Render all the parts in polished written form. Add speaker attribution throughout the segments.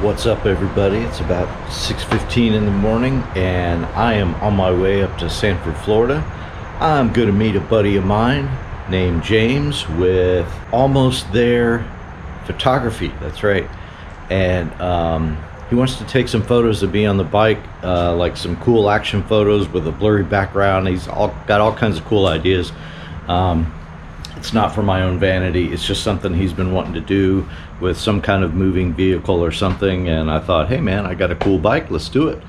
Speaker 1: What's up, everybody? It's about 6:15 in the morning and I am on my way up to Sanford, Florida. I'm gonna meet a buddy of mine named James with Almost There Photography. That's right. And he wants to take some photos of me on the bike, like some cool action photos with a blurry background. He's got all kinds of cool ideas. It's not for my own vanity, it's just something he's been wanting to do with some kind of moving vehicle or something, and I thought, hey man, I got a cool bike, let's do it.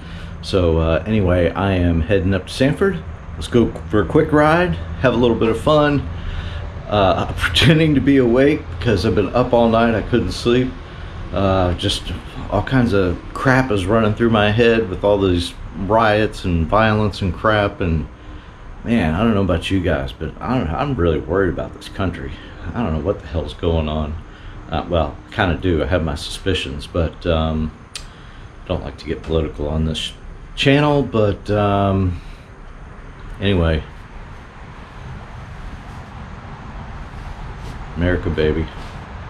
Speaker 1: So anyway, I am heading up to Sanford. Let's go for a quick ride, have a little bit of fun, pretending to be awake because I've been up all night, I couldn't sleep. Just all kinds of crap is running through my head with all these riots and violence and crap, and man, I don't know about you guys, but I'm really worried about this country. I don't know what the hell's going on. Well, I kind of do. I have my suspicions, but don't like to get political on this channel. But anyway, America, baby.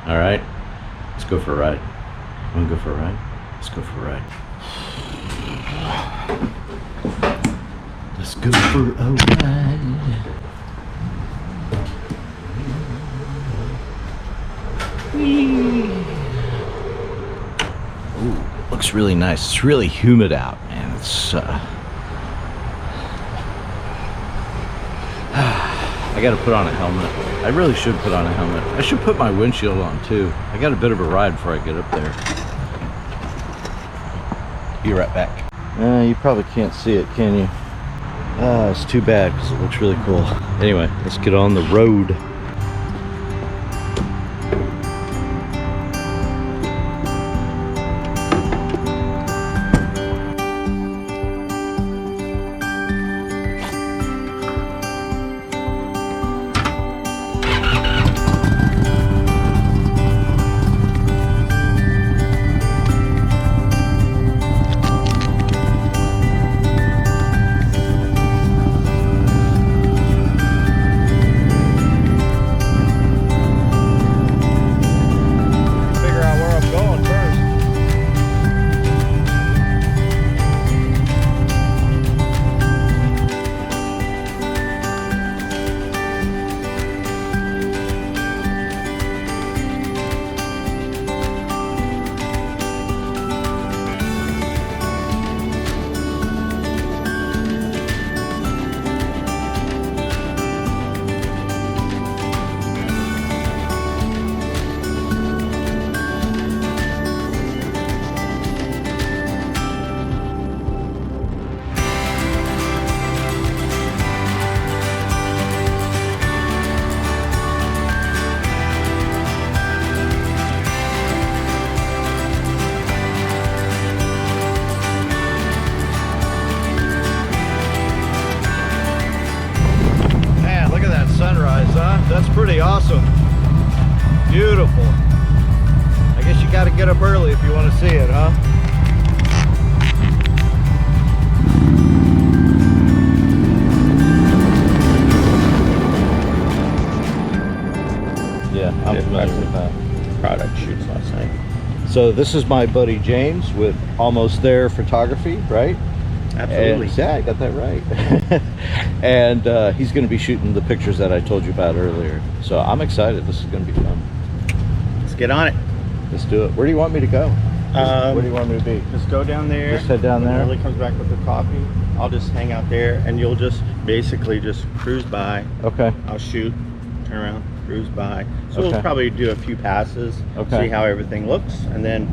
Speaker 1: All right, let's go for a ride. Want to go for a ride? Let's go for a ride. Let's go for a ride. Ooh, looks really nice. It's really humid out, man. It's I gotta put on a helmet. I really should put on a helmet. I should put my windshield on too. I got a bit of a ride before I get up there. Be right back. You probably can't see it, can you? It's too bad because it looks really cool. Anyway, let's get on the road. That's pretty awesome. Beautiful. I guess you got to get up early if you want to see it, huh? Yeah, I'm familiar with that.
Speaker 2: Product shoots last night.
Speaker 1: So this is my buddy James with Almost There Photography, right?
Speaker 2: Absolutely.
Speaker 1: And, yeah, I got that right. And he's going to be shooting the pictures that I told you about earlier. So I'm excited. This is going to be fun.
Speaker 2: Let's get on it.
Speaker 1: Let's do it. Where do you want me to go? Where do you want me to be?
Speaker 2: Just go down there.
Speaker 1: Just head down there.
Speaker 2: When Lily comes back with her coffee, I'll just hang out there, and you'll just basically just cruise by.
Speaker 1: Okay.
Speaker 2: I'll shoot, turn around, cruise by. So
Speaker 1: Okay.
Speaker 2: we'll probably do a few passes,
Speaker 1: Okay.
Speaker 2: see how everything looks, and then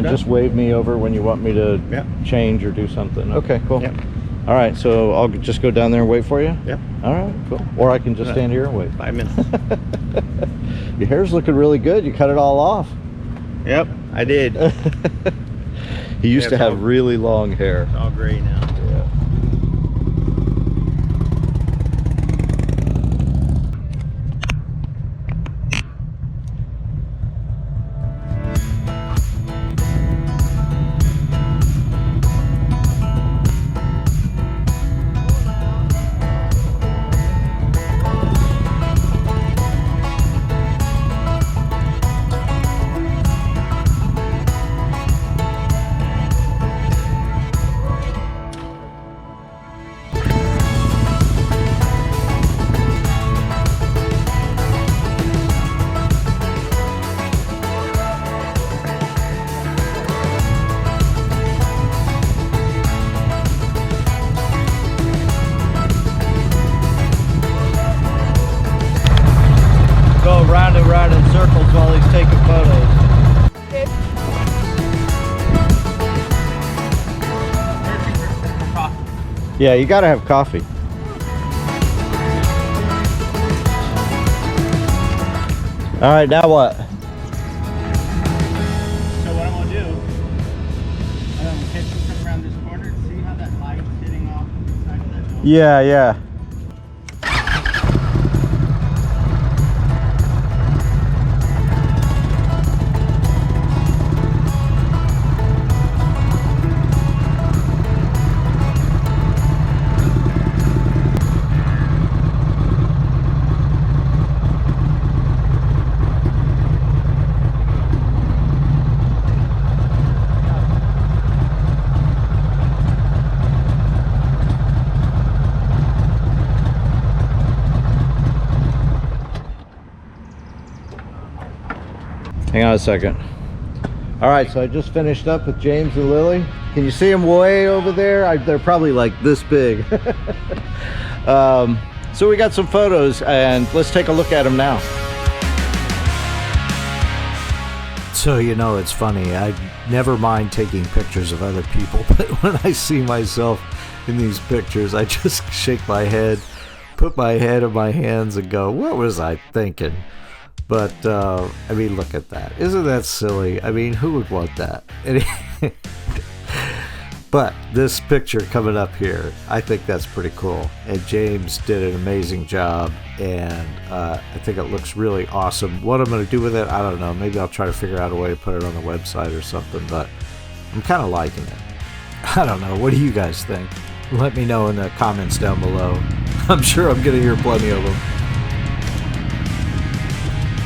Speaker 1: just wave me over when you want me to
Speaker 2: Yep.
Speaker 1: change or do something. Okay, cool.
Speaker 2: Yep.
Speaker 1: All right, so I'll just go down there and wait for you?
Speaker 2: Yep.
Speaker 1: All right, cool. Or I can just stand here and wait.
Speaker 2: 5 minutes.
Speaker 1: Your hair's looking really good. You cut it all off.
Speaker 2: Yep, I did.
Speaker 1: He used to
Speaker 2: it's
Speaker 1: have
Speaker 2: all-
Speaker 1: really long hair.
Speaker 2: It's all gray now.
Speaker 1: Yeah. Yeah, you gotta have coffee. All right, now what?
Speaker 2: So what I'm gonna do, I'm gonna catch you come around this corner and see how that light's hitting off the side of that building.
Speaker 1: Yeah, yeah. Hang on a second. All right, so I just finished up with James and Lily. Can you see them way over there? They're probably like this big. So we got some photos and let's take a look at them now. So, you know, it's funny. I never mind taking pictures of other people, but when I see myself in these pictures, I just shake my head, put my head in my hands and go, what was I thinking? But, I mean, look at that. Isn't that silly? I mean, who would want that? But this picture coming up here, I think that's pretty cool. And James did an amazing job, and I think it looks really awesome. What I'm going to do with it, I don't know. Maybe I'll try to figure out a way to put it on the website or something, but I'm kind of liking it. I don't know. What do you guys think? Let me know in the comments down below. I'm sure I'm going to hear plenty of them.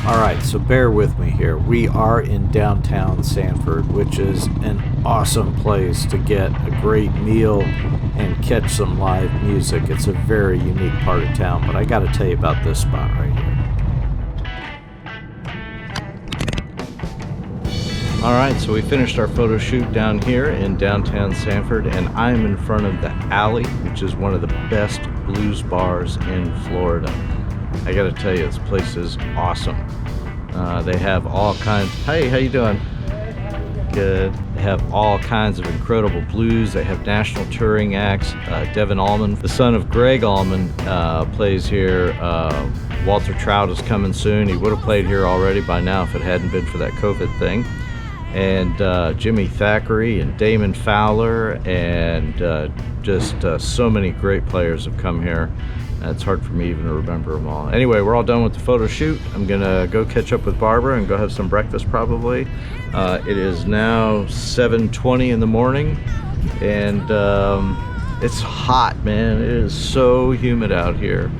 Speaker 1: Alright, so bear with me here. We are in downtown Sanford, which is an awesome place to get a great meal and catch some live music. It's a very unique part of town, but I gotta tell you about this spot right here. Alright, so we finished our photo shoot down here in downtown Sanford, and I'm in front of the Alley, which is one of the best blues bars in Florida. I gotta tell you, this place is awesome. They have all kinds. Hey, how you doing? Good. They have all kinds of incredible blues. They have national touring acts. Devin Allman, the son of Greg Allman, plays here. Walter Trout is coming soon. He would have played here already by now if it hadn't been for that COVID thing. And Jimmy Thackeray and Damon Fowler and just so many great players have come here. It's hard for me even to remember them all. Anyway, we're all done with the photo shoot. I'm gonna go catch up with Barbara and go have some breakfast probably. It is now 7:20 in the morning, and it's hot, man. It is so humid out here.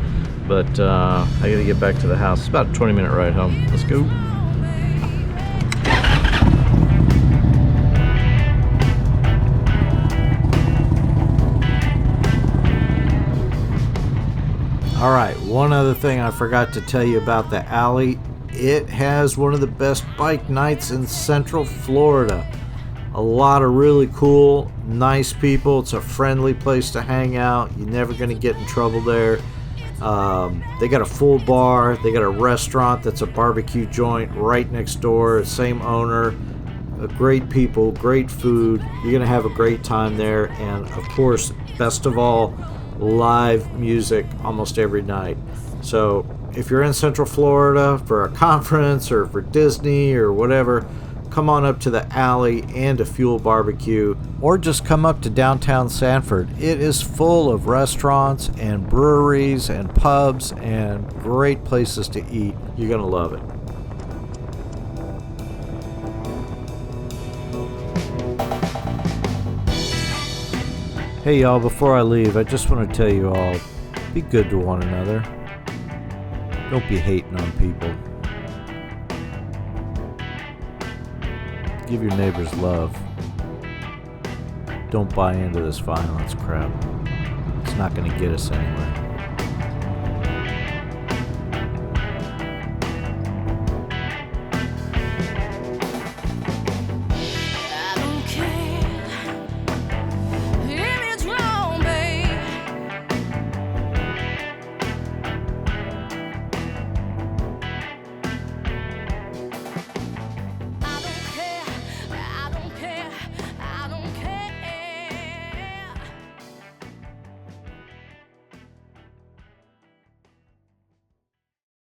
Speaker 1: But I gotta get back to the house. It's about a 20-minute ride home. Let's go. All right, one other thing I forgot to tell you about the Alley. It has one of the best bike nights in Central Florida. A lot of really cool, nice people. It's a friendly place to hang out. You're never going to get in trouble there. They got a full bar. They got a restaurant that's a barbecue joint right next door. Same owner. Great people, great food. You're going to have a great time there. And of course, best of all, live music almost every night. So if you're in Central Florida for a conference or for Disney or whatever, come on up to the Alley and to Fuel Barbecue, or just come up to downtown Sanford. It is full of restaurants and breweries and pubs and great places to eat. You're gonna love it. Hey y'all, before I leave, I just want to tell you all, be good to one another. Don't be hating on people. Give your neighbors love. Don't buy into this violence crap. It's not going to get us anywhere.